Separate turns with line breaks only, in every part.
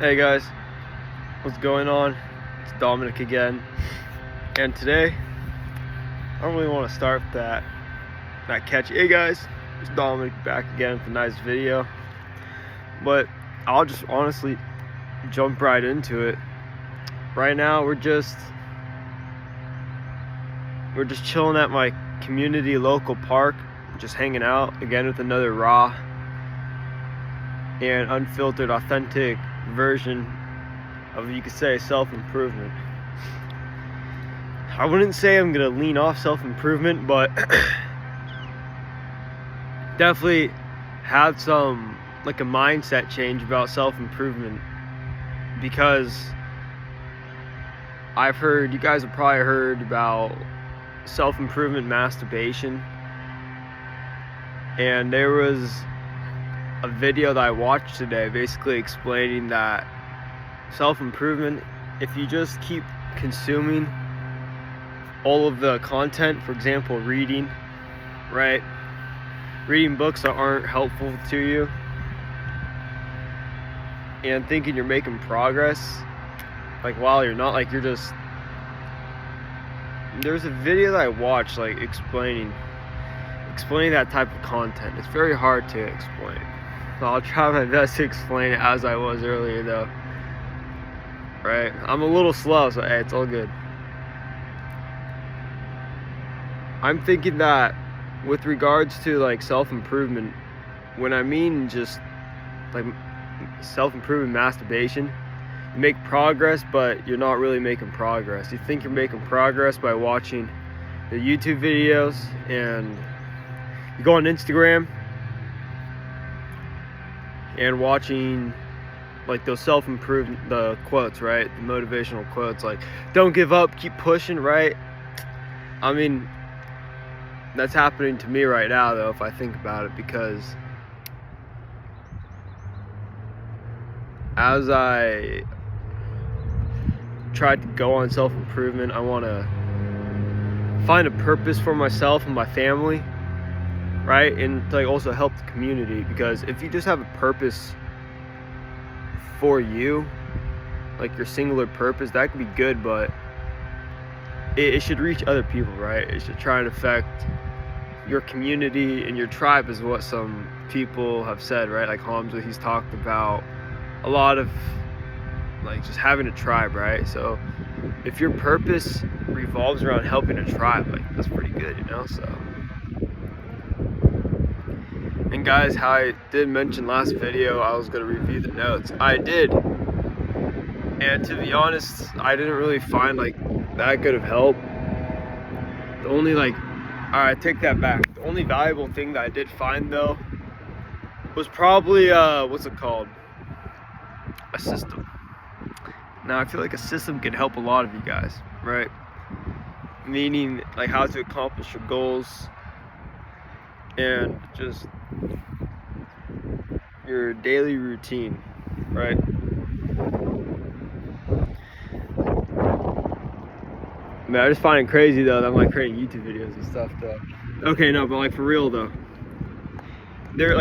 Hey guys, what's going on? It's Dominic again, and today I don't really want to start with that catchy. Hey guys, it's Dominic back again with a nice video, but I'll just honestly jump right into it. Right now we're just chilling at my community local park, just hanging out again with another raw and unfiltered, authentic version of, you could say, self-improvement. I wouldn't say I'm gonna lean off self-improvement, but definitely had some a mindset change about self-improvement, because I've heard, you guys have probably heard about self-improvement masturbation, and there was a video that I watched today basically explaining that self-improvement, if you just keep consuming all of the content, for example reading, right, reading books that aren't helpful to you and thinking you're making progress, while you're not, you're just, there's a video that I watched explaining that type of content. It's very hard to explain, so I'll try my best to explain it as I was earlier though. Right, I'm a little slow, so hey, it's all good. I'm thinking that with regards to self-improvement, when I mean just self-improvement masturbation, you make progress but you're not really making progress. You think you're making progress by watching the YouTube videos, and you go on Instagram and watching those self-improvement, the quotes, right, the motivational quotes, don't give up, keep pushing, right? I mean, that's happening to me right now though, if I think about it, because as I tried to go on self-improvement, I want to find a purpose for myself and my family, right, and to also help the community. Because if you just have a purpose for you, your singular purpose, that could be good, but it should reach other people, right? It should try and affect your community and your tribe, is what some people have said, right? Hamza, he's talked about a lot of just having a tribe, right? So if your purpose revolves around helping a tribe, that's pretty good, so. And guys, how I did mention last video I was going to review the notes. I did, and to be honest, I didn't really find that good of help. The only alright, take that back. The only valuable thing that I did find though was probably what's it called? A system. Now I feel like a system can help a lot of you guys, right? Meaning how to accomplish your goals and just your daily routine, right? I mean, I just find it crazy though that I'm creating YouTube videos and stuff though. Okay, no, but for real though, they're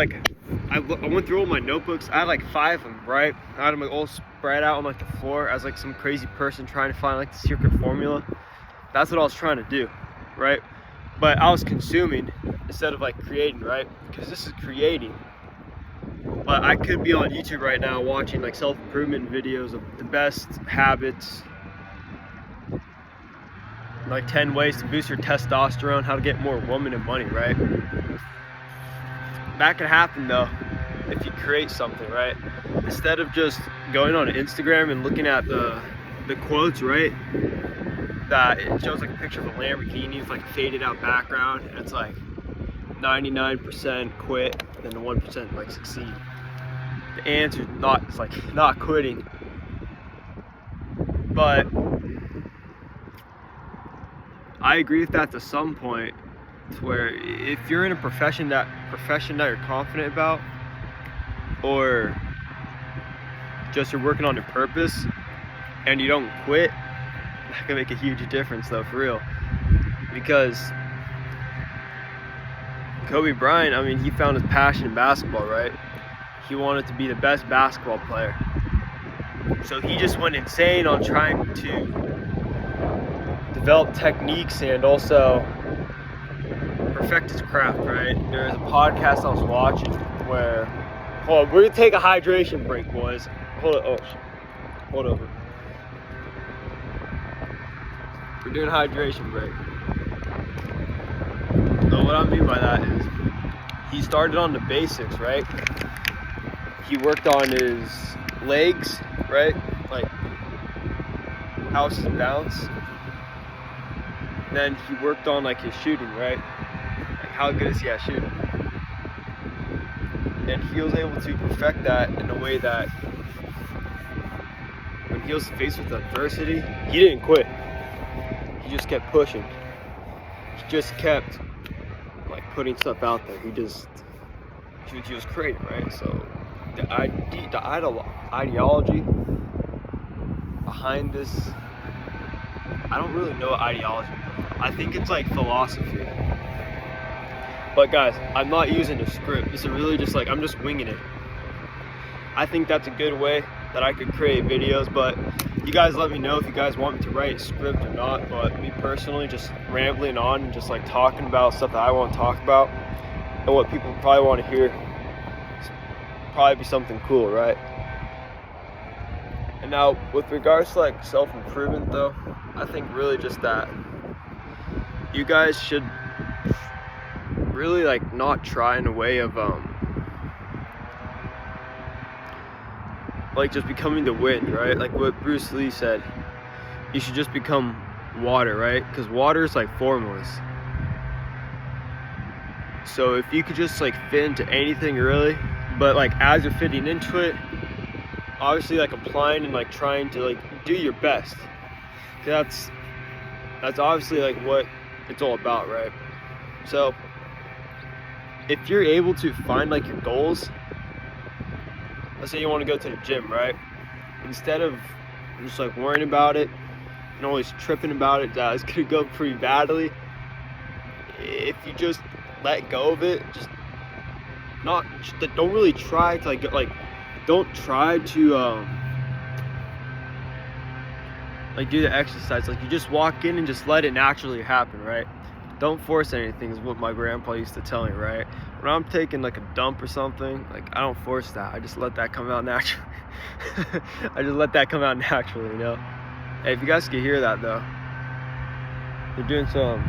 I went through all my notebooks. I had 5 of them, right? I had them all spread out on the floor as some crazy person trying to find the secret formula. That's what I was trying to do, right? But I was consuming instead of creating, right? Because this is creating. But I could be on YouTube right now watching self-improvement videos of the best habits, 10 ways to boost your testosterone, how to get more women and money, right? That could happen though if you create something, right? Instead of just going on Instagram and looking at the quotes, right, that it shows a picture of a Lamborghini with a faded out background, and it's 99% quit and then the 1% succeed. The answer is not, it's not quitting. But I agree with that to some point, to where if you're in a profession that you're confident about, or just you're working on your purpose and you don't quit, that can make a huge difference though, for real. Because Kobe Bryant, I mean, he found his passion in basketball, right? He wanted to be the best basketball player. So he just went insane on trying to develop techniques and also perfect his craft, right? There was a podcast I was watching where, hold on, we're gonna take a hydration break, boys. Hold over. We're doing a hydration break. So what I mean by that is, he started on the basics, right? He worked on his legs, right? Like house and bounce. Then he worked on like his shooting, right? Like how good is he at shooting? And he was able to perfect that in a way that when he was faced with adversity, he didn't quit. He just kept pushing. He just kept like putting stuff out there. He was creating, right? So the ideology behind this, I don't really know what ideology is. I think it's like philosophy. But guys, I'm not using a script. This is really just like, I'm just winging it. I think that's a good way that I could create videos, but you guys let me know if you guys want me to write a script or not. But me personally, just rambling on and just like talking about stuff that I want to talk about and what people probably want to hear, probably be something cool, right? And now with regards to like self-improvement though, I think really just that you guys should really like not try in a way of like just becoming the wind, right? Like what Bruce Lee said, you should just become water, right? Because water is like formless. So if you could just like fit into anything really, but like as you're fitting into it, obviously like applying and like trying to like do your best. That's obviously like what it's all about, right? So if you're able to find like your goals, let's say you want to go to the gym, right? Instead of just like worrying about it and always tripping about it that it's gonna go pretty badly, if you just let go of it, don't really try to don't try to like do the exercise. Like you just walk in and just let it naturally happen, right? Don't force anything is what my grandpa used to tell me, right? When I'm taking like a dump or something, like I don't force that. I just let that come out naturally. I just let that come out naturally, you know? Hey, if you guys can hear that though, they're doing some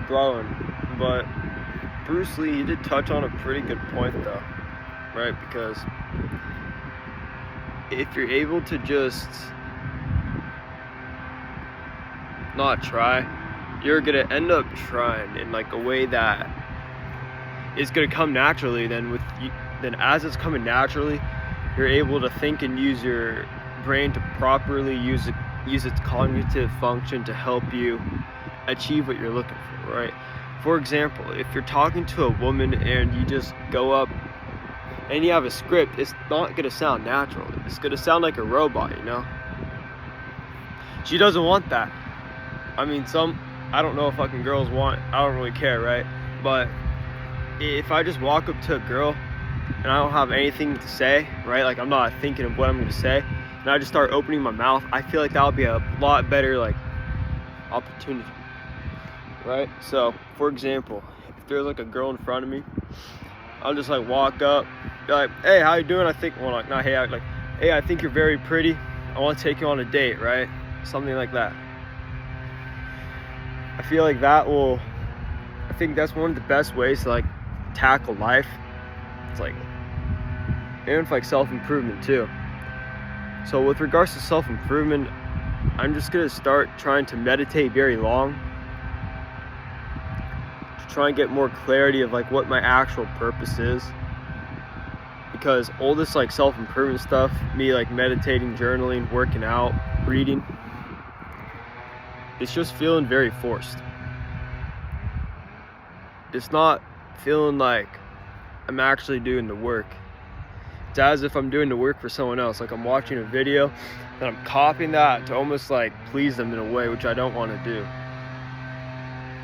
throwing. But Bruce Lee, he did touch on a pretty good point though, right? Because if you're able to just not try, you're gonna end up trying in like a way that is gonna come naturally. Then as it's coming naturally, you're able to think and use your brain to properly use its cognitive function to help you achieve what you're looking for, right? For example, if you're talking to a woman and you just go up and you have a script, it's not gonna sound natural. It's gonna sound like a robot, you know? She doesn't want that. I mean, I don't know if fucking girls want, I don't really care, right? But if I just walk up to a girl and I don't have anything to say, right? Like I'm not thinking of what I'm gonna say, and I just start opening my mouth, I feel like that'll be a lot better like opportunity, right? So for example, if there's like a girl in front of me, I'll just like walk up, be like, hey, how you doing? I think, well, like, not hey, like, hey, I think you're very pretty. I want to take you on a date, right? Something like that. I feel like I think that's one of the best ways to like tackle life. It's like, and it's like self-improvement too. So with regards to self-improvement, I'm just gonna start trying to meditate very long to try and get more clarity of like what my actual purpose is. Because all this like self-improvement stuff, me like meditating, journaling, working out, reading, it's just feeling very forced. It's not feeling like I'm actually doing the work. It's as if I'm doing the work for someone else. Like I'm watching a video and I'm copying that to almost like please them in a way, which I don't want to do.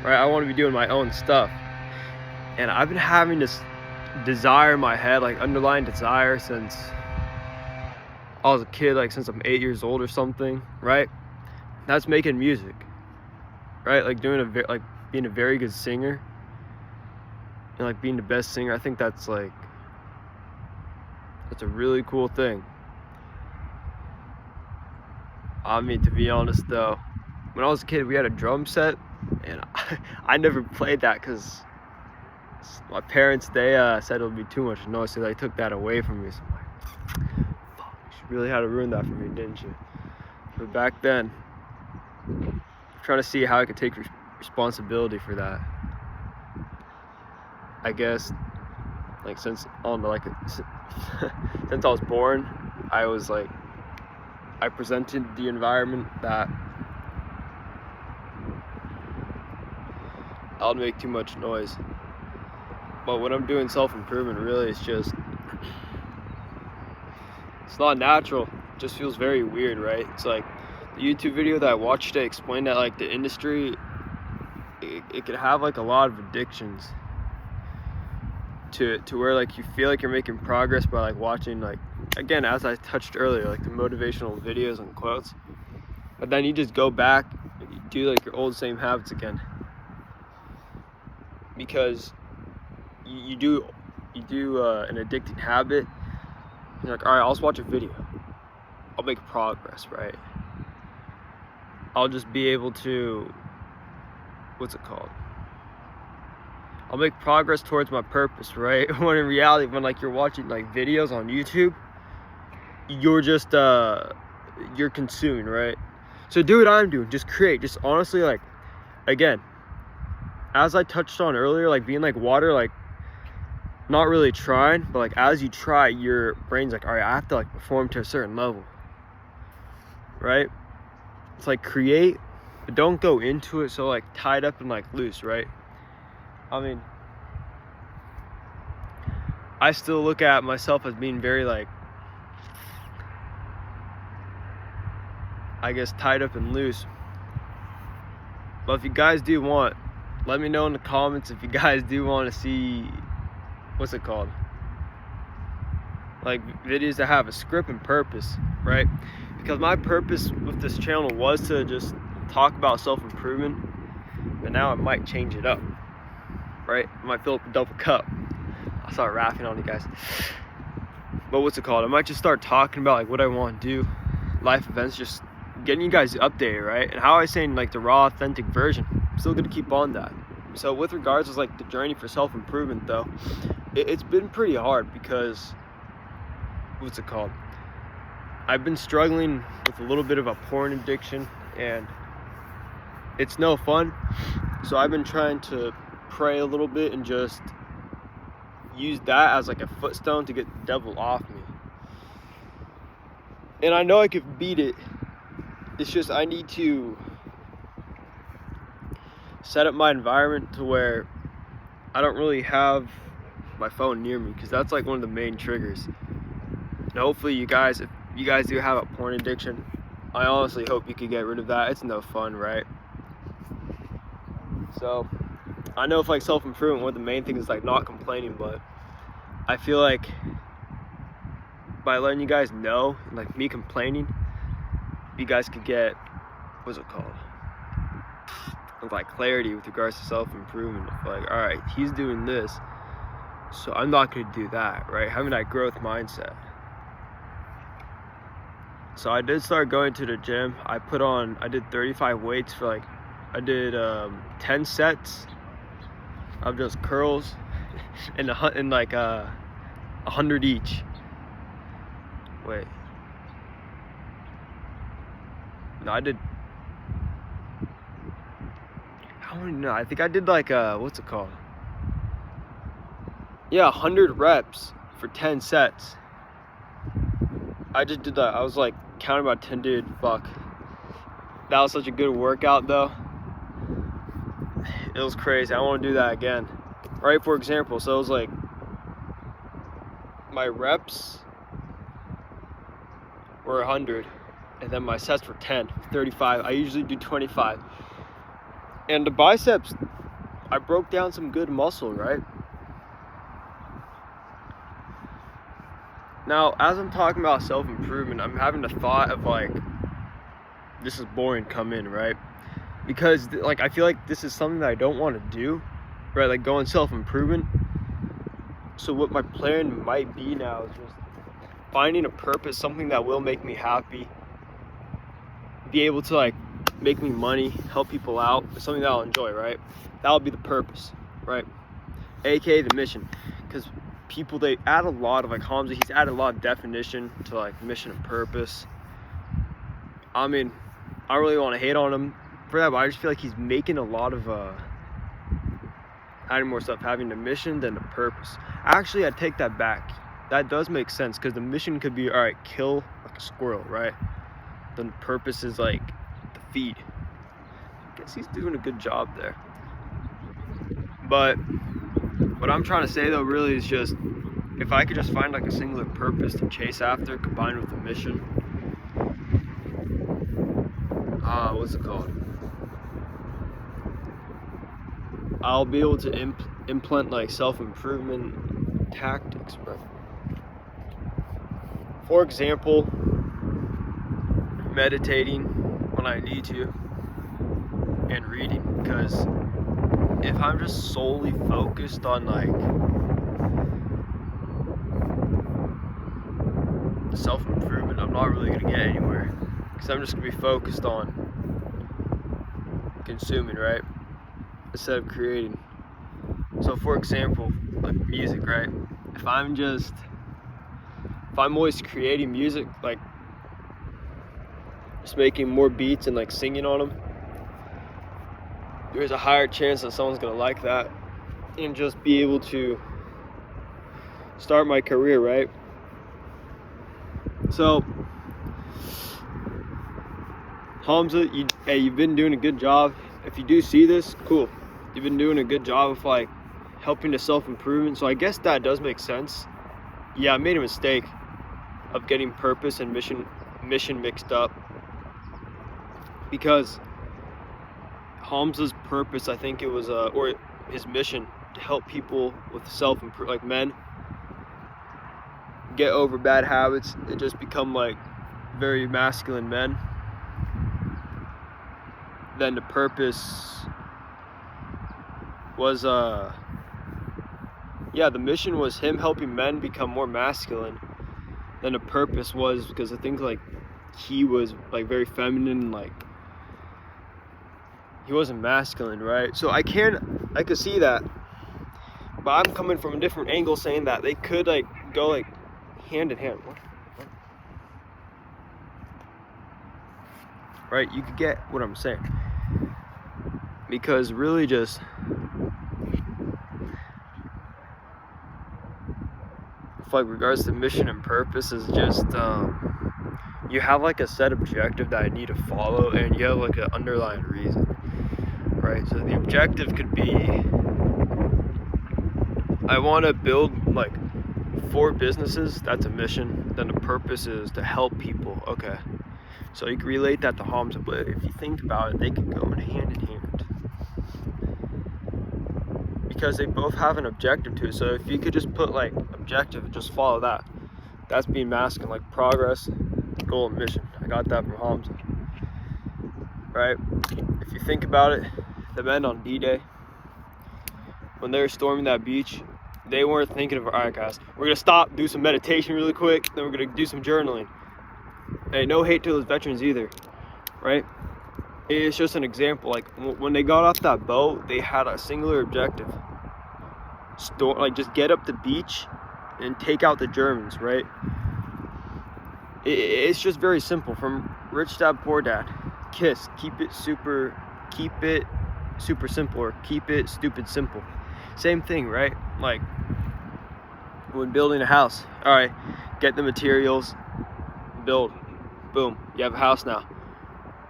Right? I want to be doing my own stuff. And I've been having this desire in my head, like underlying desire, since I was a kid, like since I'm 8 years old or something, right? That's making music, right? Like like being a very good singer and like being the best singer. I think that's a really cool thing. I mean, to be honest though, when I was a kid, we had a drum set, and I never played that because my parents, they said it would be too much noise, so they took that away from me. So I'm like, fuck, you really had to ruin that for me, didn't you? But back then, I'm trying to see how I could take responsibility for that. I guess, like since I was born, I presented the environment that I would make too much noise. But when I'm doing self-improvement, really, it's not natural. It just feels very weird, right? It's like the YouTube video that I watched today explained that like the industry, it could have like a lot of addictions to where like you feel like you're making progress by like watching, like, again, as I touched earlier, like the motivational videos and quotes, but then you just go back and you do like your old same habits again, because you do an addicting habit. You're like, all right, I'll just watch a video, I'll make progress, right? I'll just be able to, I'll make progress towards my purpose, right? When in reality, when like you're watching like videos on YouTube, you're just you're consuming, right? So do what I'm doing, just create, just honestly, like, again, as I touched on earlier, like being like water, like not really trying, but like as you try, your brain's like, all right, I have to like perform to a certain level, right? It's like create, but don't go into it so like tied up and like loose, right? I mean, I still look at myself as being very like, I guess, tied up and loose. But if you guys do want, let me know in the comments if you guys do want to see, like videos that have a script and purpose, right? Because my purpose with this channel was to just talk about self-improvement, but now I might change it up, right? I might fill up a double cup. I'll start rapping on you guys. But I might just start talking about like what I want to do, life events, just getting you guys updated, right? And how I was saying, like the raw, authentic version, I'm still gonna keep on that. So with regards to like the journey for self-improvement though, it's been pretty hard because, I've been struggling with a little bit of a porn addiction, and it's no fun. So I've been trying to pray a little bit and just use that as like a footstone to get the devil off me. And I know I could beat it. It's just I need to set up my environment to where I don't really have my phone near me, because that's like one of the main triggers. And hopefully you guys, if you guys do have a porn addiction, I honestly hope you can get rid of that. It's no fun, right? So I know if like self-improvement, one of the main things is like not complaining, but I feel like by letting you guys know, like me complaining, you guys could get, like clarity with regards to self-improvement. Like, all right, he's doing this, so I'm not going to do that, right? Having that growth mindset. So I did start going to the gym. I did 35 weights for like, I did 10 sets of just curls and like 100 each. Wait. No, I did. I don't know. I think I did like yeah, 100 reps for 10 sets. I just did that. I was like counting about 10, dude. Fuck. That was such a good workout though. It was crazy. I want to do that again. Right, for example, so it was like my reps were 100 and then my sets were 10, 35. I usually do 25. And the biceps, I broke down some good muscle, right? Now, as I'm talking about self-improvement, I'm having the thought of like, this is boring, come in, right? Because like I feel like this is something that I don't want to do, right? Like going self-improvement. So what my plan might be now is just finding a purpose, something that will make me happy, be able to like make me money, help people out, something that I'll enjoy, right? That'll be the purpose, right? AKA the mission. Because people, they add a lot of like Hamza, he's added a lot of definition to like mission and purpose. I mean, I don't really want to hate on him for that, but I just feel like he's making a lot of adding more stuff, having the mission than the purpose. Actually, I take that back. That does make sense, because the mission could be, all right, kill like a squirrel, right? Then the purpose is like the feed. I guess he's doing a good job there. But what I'm trying to say though really is just, if I could just find like a singular purpose to chase after combined with the mission, what's it called? I'll be able to implement like self-improvement tactics, bro. For example, meditating when I need to, and reading, because if I'm just solely focused on like self-improvement, I'm not really gonna get anywhere, because I'm just gonna be focused on consuming, right, instead of creating. So for example, like music, right? If I'm always creating music, like just making more beats and like singing on them, there's a higher chance that someone's gonna like that and just be able to start my career, right? So Hamza, you've been doing a good job. If you do see this, cool. You've been doing a good job of like helping to self-improvement. So I guess that does make sense. Yeah, I made a mistake of getting purpose and mission mixed up, because Hamza's purpose, I think it was, or his mission, to help people with self-improvement, like men, get over bad habits and just become like very masculine men. Then the purpose was, the mission was him helping men become more masculine. Then the purpose was because I think like he was like very feminine, like he wasn't masculine, right? So I could see that, but I'm coming from a different angle, saying that they could like go like hand in hand. What? Right? You could get what I'm saying, because really just like regards to mission and purpose is just you have like a set objective that I need to follow, and you have like an underlying reason, right? So the objective could be, I want to build like 4 businesses. That's a mission. Then the purpose is to help people. Okay, so you can relate that to Hamza, but if you think about it, they can go in hand in hand, because they both have an objective to it. So if you could just put like objective and just follow that, that's being masculine, like progress, goal, and mission. I got that from Hamza, right? If you think about it, the men on D-Day, when they were storming that beach, they weren't thinking of, all right guys, we're gonna stop, do some meditation really quick, then we're gonna do some journaling. Hey, no hate to those veterans either, right? It's just an example. Like when they got off that boat, they had a singular objective. Like just get up the beach and take out the Germans, right? It's just very simple. From Rich Dad Poor Dad, KISS, keep it super simple, or keep it stupid simple. Same thing, right? Like when building a house, all right, get the materials, build, boom, you have a house now,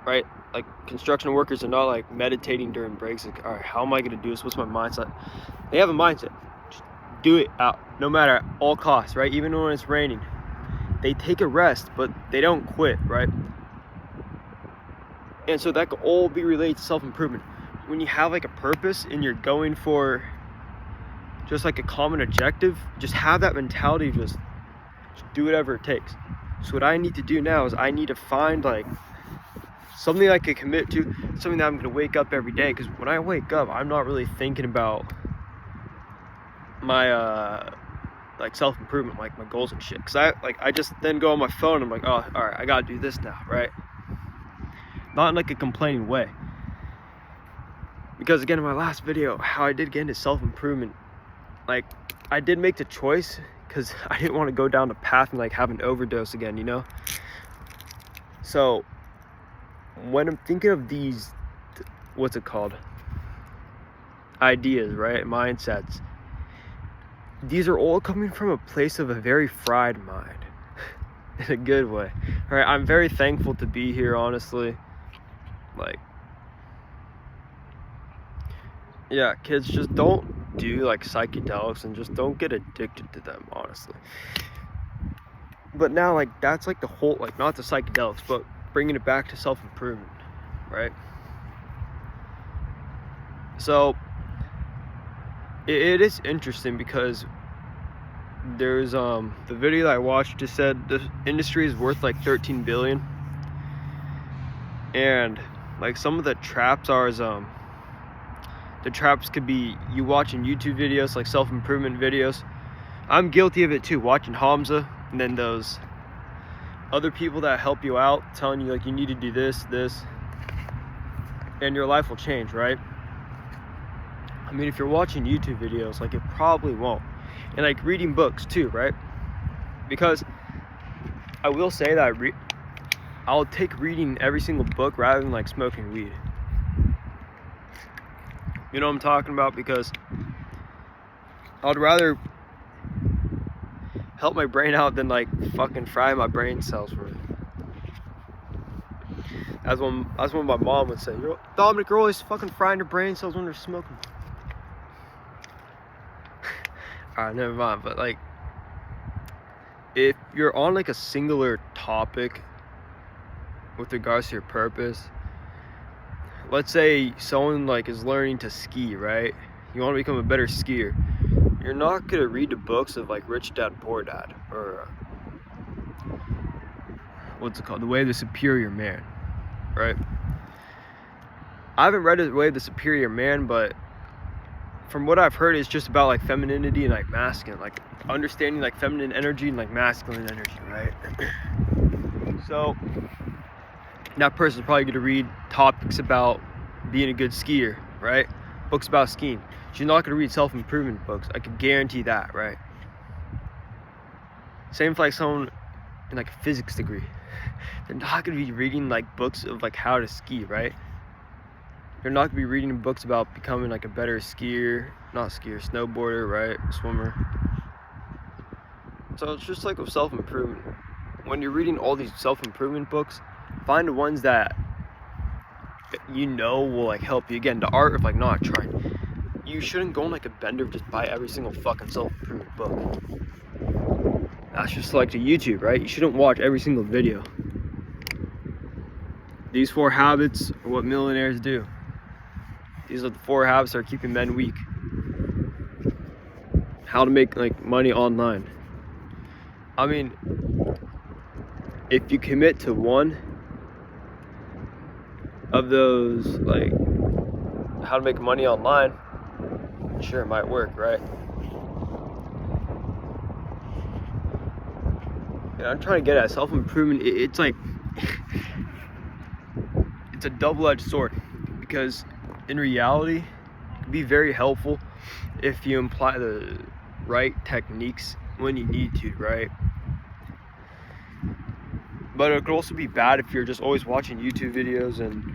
right? Like construction workers are not like meditating during breaks, like, all right, how am I gonna do this? What's my mindset? They have a mindset. Just do it out, no matter all costs, right? Even when it's raining, they take a rest, but they don't quit, right? And so that could all be related to self-improvement. When you have like a purpose and you're going for just like a common objective, just have that mentality of just Just do whatever it takes. So what I need to do now is I need to find like something I could commit to, something that I'm gonna wake up every day. Because when I wake up, I'm not really thinking about my like self-improvement, like my goals and shit. Because I just then go on my phone and I'm like, oh, all right, I gotta do this now, right? Not in like a complaining way. Because again, in my last video, how I did get into self-improvement, like I did make the choice because I didn't want to go down the path and like have an overdose again, you know? So when I'm thinking of these, what's it called? Ideas, right? Mindsets. These are all coming from a place of a very fried mind. In a good way. All right, I'm very thankful to be here, honestly. Like, yeah, kids, just don't do like psychedelics and just don't get addicted to them, honestly. But now, like, that's like the whole, like, not the psychedelics, but bringing it back to self-improvement, right? So it is interesting because there's the video that I watched just said the industry is worth like 13 billion, and like some of the traps are the traps could be you watching YouTube videos, like self-improvement videos. I'm guilty of it too, watching Hamza and then those other people that help you out telling you like you need to do this, and your life will change, right? I mean, if you're watching YouTube videos, like, it probably won't. And like reading books too, right? Because I will say that I'll take reading every single book rather than like smoking weed. You know what I'm talking about? Because I'd rather help my brain out than like fucking fry my brain cells for it. That's what my mom would say. You know, Dominic, you're always fucking frying your brain cells when you're smoking. Alright, never mind. But like, if you're on like a singular topic with regards to your purpose, let's say someone like is learning to ski, right? You want to become a better skier. You're not gonna read the books of like Rich Dad Poor Dad or what's it called, The Way of the Superior Man, right? I haven't read The Way of the Superior Man, but from what I've heard, it's just about like femininity and like masculine, like understanding like feminine energy and like masculine energy, right? So that person's probably gonna read topics about being a good skier, right? Books about skiing. She's not gonna read self-improvement books. I can guarantee that, right? Same for like someone in like a physics degree. They're not gonna be reading like books of like how to ski, right? They're not gonna be reading books about becoming like a better snowboarder, right? Swimmer. So it's just like with self-improvement. When you're reading all these self-improvement books, find the ones that you know will like help you. Again, the art of like not trying. You shouldn't go on like a bender and just buy every single fucking self-improvement book. That's just like the YouTube, right? You shouldn't watch every single video. These 4 habits are what millionaires do. These are the 4 habits that are keeping men weak. How to make like money online. I mean, if you commit to one of those, like how to make money online, sure, it might work, right? And I'm trying to get at self-improvement. It's like it's a double-edged sword, because in reality it can be very helpful if you apply the right techniques when you need to, right? But it could also be bad if you're just always watching YouTube videos and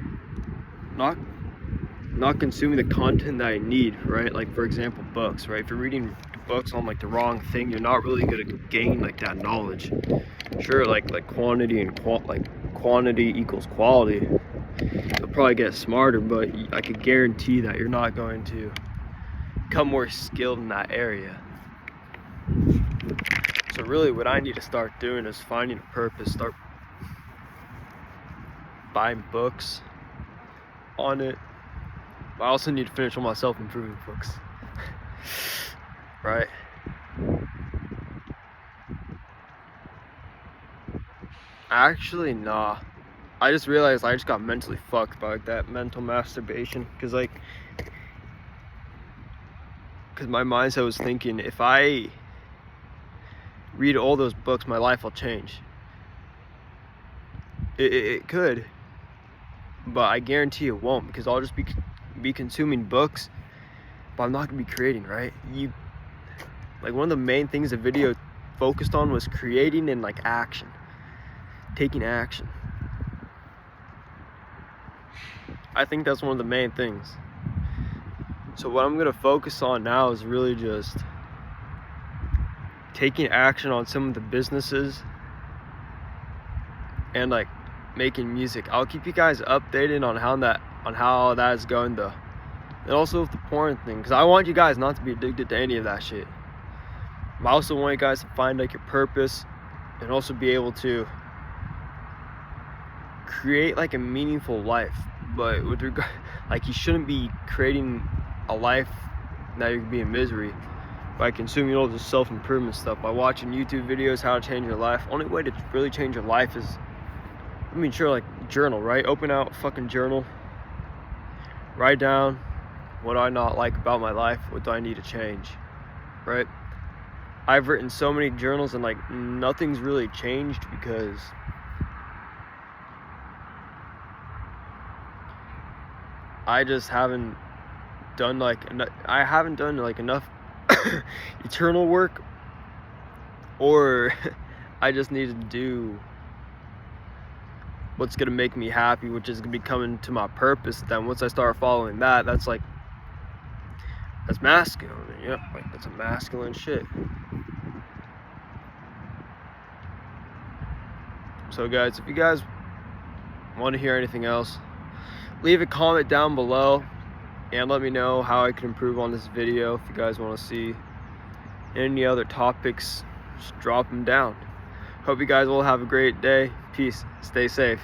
not consuming the content that I need, right? Like, for example, books, right? If you're reading books on like the wrong thing, you're not really gonna gain like that knowledge. Sure, like quantity and quantity equals quality. You'll probably get smarter, but I could guarantee that you're not going to become more skilled in that area. So really what I need to start doing is finding a purpose, start buying books on it. But I also need to finish all my self-improvement books. Right? Actually, nah. I just realized I just got mentally fucked by like that mental masturbation, because my mindset was thinking, if I read all those books, my life will change. It could, but I guarantee it won't, because I'll just be consuming books, but I'm not gonna be creating, right? Like, one of the main things the video focused on was creating and like action, taking action. I think that's one of the main things. So what I'm gonna focus on now is really just taking action on some of the businesses and like making music. I'll keep you guys updated on how that is going though. And also with the porn thing, because I want you guys not to be addicted to any of that shit. I also want you guys to find like your purpose and also be able to create like a meaningful life. But with regard, like, you shouldn't be creating a life that you're gonna be in misery by consuming all this self-improvement stuff, by watching YouTube videos how to change your life. Only way to really change your life is, I mean, sure, like journal, right? Open out fucking journal, write down what I not like about my life, what do I need to change, right? I've written so many journals and like nothing's really changed, because I just haven't done like enough eternal work, or I just need to do what's gonna make me happy, which is gonna be coming to my purpose. Then once I start following that, that's masculine. Yep, like that's a masculine shit. So guys, if you guys want to hear anything else, leave a comment down below and let me know how I can improve on this video. If you guys want to see any other topics, just drop them down. Hope you guys will have a great day. Peace. Stay safe.